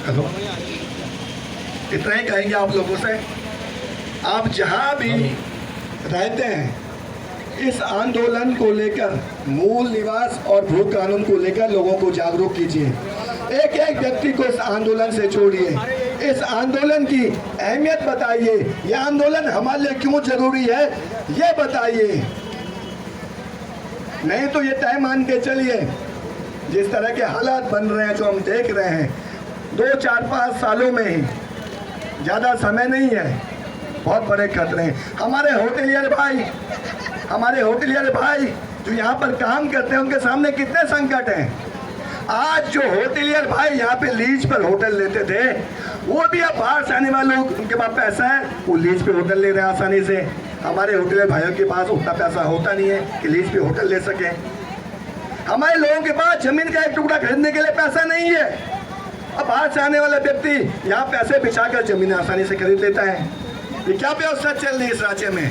Hello, इतना ही कहेंगे आप लोगों से। आप जहां भी रहते हैं, इस आंदोलन को लेकर, मूल निवास और भू कानून को लेकर लोगों को जागरूक कीजिए। एक एक व्यक्ति को इस आंदोलन से जोड़िए, इस आंदोलन की अहमियत बताइए, यह आंदोलन हमारे लिए क्यों जरूरी है ये बताइए। नहीं तो ये तय मान के चलिए, जिस तरह के हालात बन रहे हैं, जो हम देख रहे हैं 2, 4, 5 सालों में ही, ज़्यादा समय नहीं है, बहुत बड़े खतरे हैं। हमारे होटलियर भाई जो यहाँ पर काम करते हैं, उनके सामने कितने संकट हैं। आज जो होटलियर भाई यहाँ पे लीज पर होटल लेते थे, वो भी अब बाहर से आने वाले लोग, उनके पास पैसा है, वो लीज पे होटल ले रहे हैं आसानी से। हमारे होटलियर भाइयों के पास उतना पैसा होता नहीं है कि लीज पे होटल ले सके। हमारे लोगों के पास जमीन का एक टुकड़ा खरीदने के लिए पैसा नहीं है। अब बाहर से आने वाला व्यक्ति यहाँ पैसे बिछाकर जमीन आसानी से खरीद लेता है। ये क्या व्यवस्था चल रही है इस राज्य में,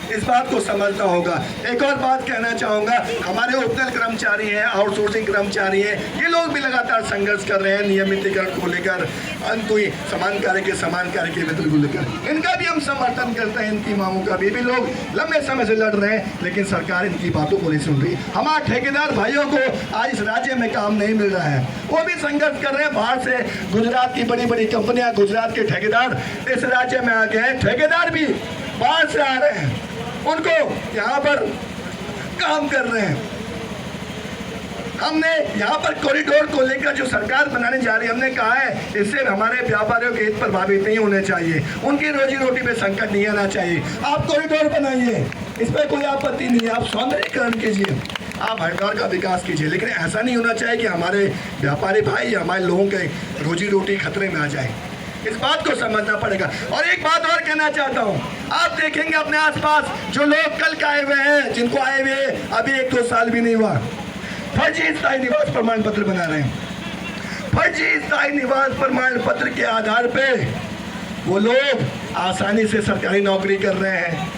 इस बात को समझना होगा। एक और बात कहना चाहूँगा, हमारे होटल कर्मचारी हैं, आउटसोर्सिंग कर्मचारी हैं, ये लोग भी लगातार संघर्ष कर रहे हैं नियमितीकरण को लेकर, समान कार्य के वेतन को लेकर। इनका भी हम समर्थन करते हैं, इनकी मांगों का भी लोग लंबे समय से लड़ रहे हैं, लेकिन सरकार इनकी बातों को नहीं सुन रही। हमारे ठेकेदार भाइयों को आज इस राज्य में काम नहीं मिल रहा है, वो भी संघर्ष कर रहे हैं। बाहर से गुजरात की बड़ी बड़ी कंपनियां, गुजरात के ठेकेदार इस राज्य में आ गए हैं, ठेकेदार भी बाहर से आ रहे हैं, उनको यहाँ पर काम कर रहे हैं। हमने यहाँ पर कॉरिडोर को लेकर जो सरकार बनाने जा रही है, हमने कहा है इससे हमारे व्यापारियों के हित प्रभावित नहीं होने चाहिए, उनकी रोजी रोटी पे संकट नहीं आना चाहिए। आप कॉरिडोर बनाइए, इस पर कोई आपत्ति नहीं है, आप सौंदर्यीकरण कीजिए, आप हरिद्वार का विकास कीजिए, लेकिन ऐसा नहीं होना चाहिए कि हमारे व्यापारी भाई, हमारे लोगों के रोजी रोटी खतरे में आ जाए। इस बात को समझना पड़ेगा। और एक बात और कहना चाहता हूँ, आप देखेंगे अपने आसपास जो लोग कल का आए हुए हैं, जिनको आए हुए अभी 1-2 साल भी नहीं हुआ, फर्जी स्थायी निवास प्रमाण पत्र बना रहे हैं। फर्जी स्थायी निवास प्रमाण पत्र के आधार पे वो लोग आसानी से सरकारी नौकरी कर रहे हैं,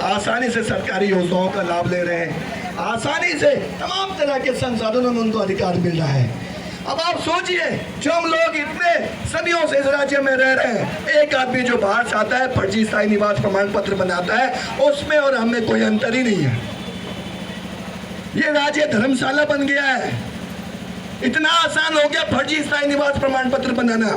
आसानी से सरकारी योजनाओं का लाभ ले रहे हैं, आसानी से तमाम तरह के संसाधनों में उनको अधिकार मिल रहा है। अब आप सोचिए, जो हम लोग इतने सदियों से इस राज्य में रह रहे हैं, एक आदमी जो बाहर से आता है, फर्जी स्थायी निवास प्रमाण पत्र बनाता है, उसमें और हमें कोई अंतर ही नहीं है। ये राज्य धर्मशाला बन गया है, इतना आसान हो गया फर्जी स्थायी निवास प्रमाण पत्र बनाना।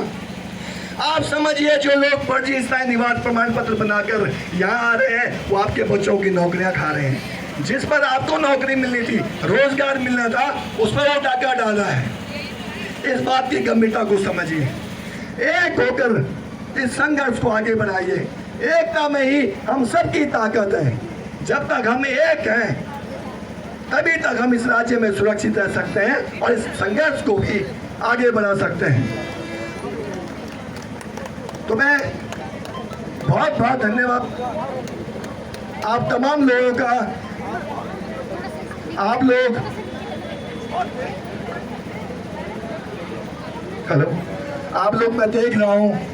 आप समझिए, जो लोग फर्जी स्थायी निवास प्रमाण पत्र बनाकर यहाँ आ रहे हैं, वो आपके बच्चों की नौकरियां खा रहे हैं। जिस पर आपको नौकरी मिलनी थी, रोजगार मिलना था, उस पर वो डाका डाला है। इस बात की गंभीरता को समझिए, एक होकर इस संघर्ष को आगे बढ़ाइए। एकता में ही हम सबकी ताकत है। जब तक हम एक हैं, तभी तक हम इस राज्य में सुरक्षित रह सकते हैं और इस संघर्ष को भी आगे बढ़ा सकते हैं। तो मैं बहुत बहुत धन्यवाद आप तमाम लोगों का। आप लोग हेलो, आप लोग, मैं देख रहा हूँ